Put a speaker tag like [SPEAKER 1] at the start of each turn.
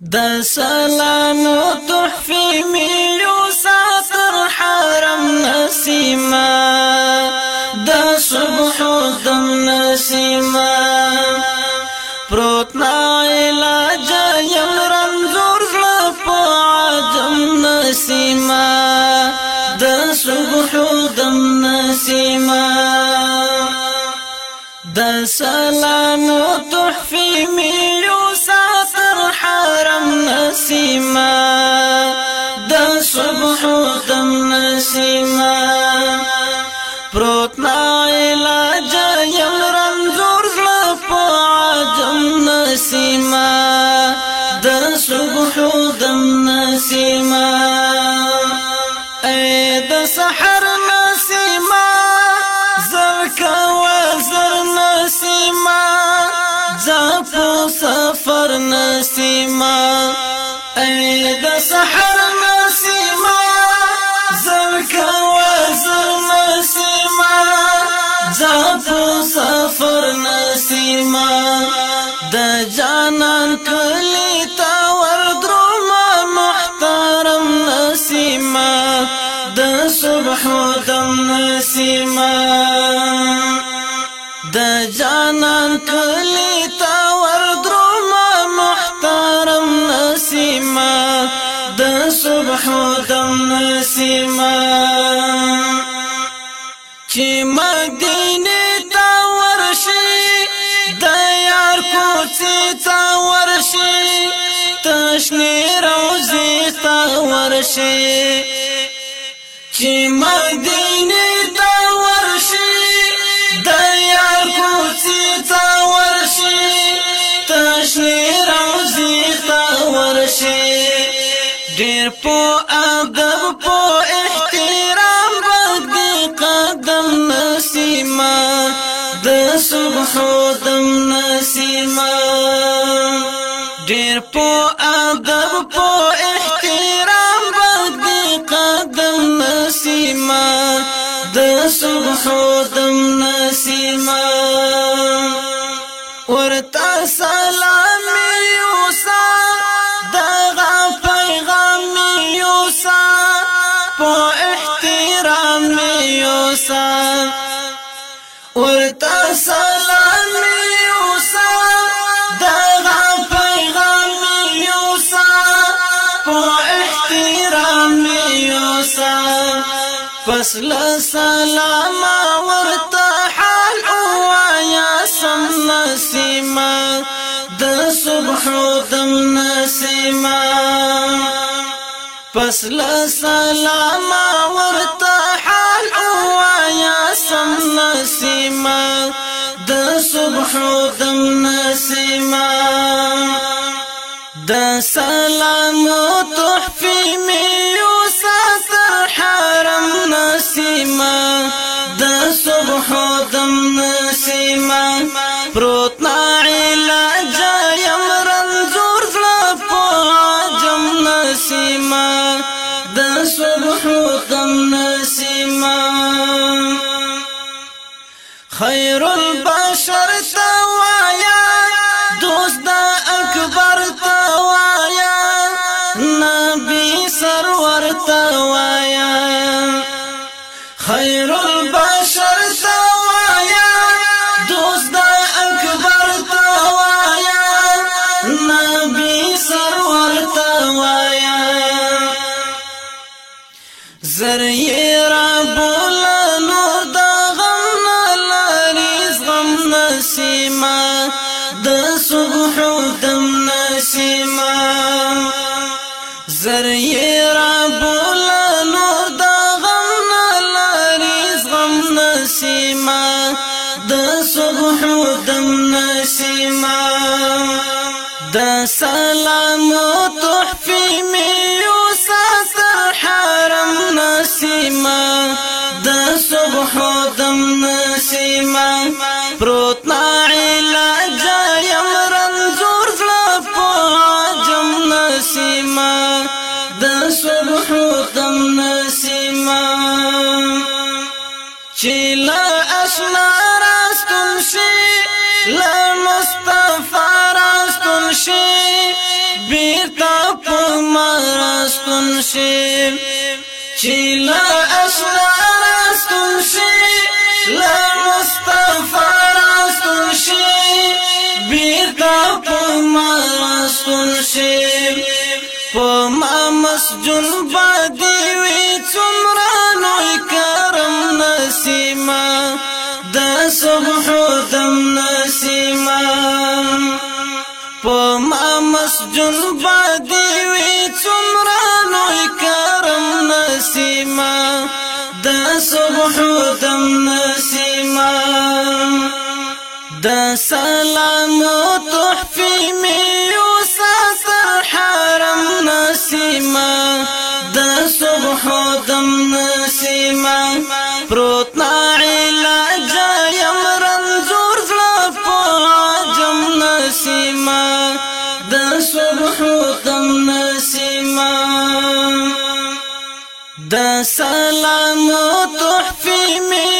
[SPEAKER 1] د سلام تحفی میو ساتر حرم نسیما د صبح دم نسیما پروت نا علاج یم رنزور زلپ عجم نسیما د صبح دم نسیما د سلام تحفی میو ساتر حرم نسیما د صبح دم نسیما پروت نا علاج یم رنزور زلپ عجم نسیما د صبح دم نسیما اے د سحر نسیما زرکا وزر نسیما زفو سفر نسیما اے د سحر نسیما زرکا وزر نسیما زفو سفر نسیما د جانان کلی تا وردروم محترم نسیما د صبح دم نسیما د جانان کلی تا وردروم محترم نسیما د صبح دم نسیما چی مدینه تا ورشی د یار کوڅه تا ورشی تشنی روزی تا ورشی چی مدینه تا ورشی د یار کوڅه تا ورشی تشنی روزی تا ورشی ډیر په ادب په احترام باندې قدم نسیما د صبح دم نسیما ډیر په ادب په احترام باندې قدم نسیما د صبح دم نسیما ورتا سلام یوسا دغه پیغام یوسا په احترام یوسا ورتا سلام یوسا دغه پیغام یوسا په احترام یوسا پس لسلام ورتا حال اوایا سم نسیما د صبح دم نسیما پس لسلام ورتا حال اوایا سم نسیما د صبح دم نسیما د سلام تحفی میو ساتر حرم نسیما د صبح دم نسیما پروت نا علاج یم رنزور زلپ عجم نسیما د صبح دم نسیما خیر البشر توایا دوست دا اکبر توایا نبی سرور توایا خیر البشر توایا دوست دا اکبر توایا نبی سرور توایا زرئی ربول نور دا غم نلریز غم نسیما د صبح دم نسیما زرئی ربول نور دا غم نلریز غم نسیما د صبح دم نسیما د سلام تحفی میو ساتر حرم نسیما د صبح دم نسیما پروت نا علاج یم رنزور زلپ عجم نسیما د صبح دم نسیما چی لا اشنا راستون شی لا مصطفی راستون شی بیرتا پمارستون شي چیلا اشنا راستون شي لا مصطفى راستون شي بیرتا پمارستون شي پما مسجون بادی وی څومره کرم نسیما د صبح دم نسیما پما مسجون بادی وی څومره کرم نسیما د صبح دم نسیما د سلام تحفی می نسیما د صبح دم نسیما پروت نا علاج یم رنزور زړه په عجم نسیما د صبح دم نسیما د سلام تحفی می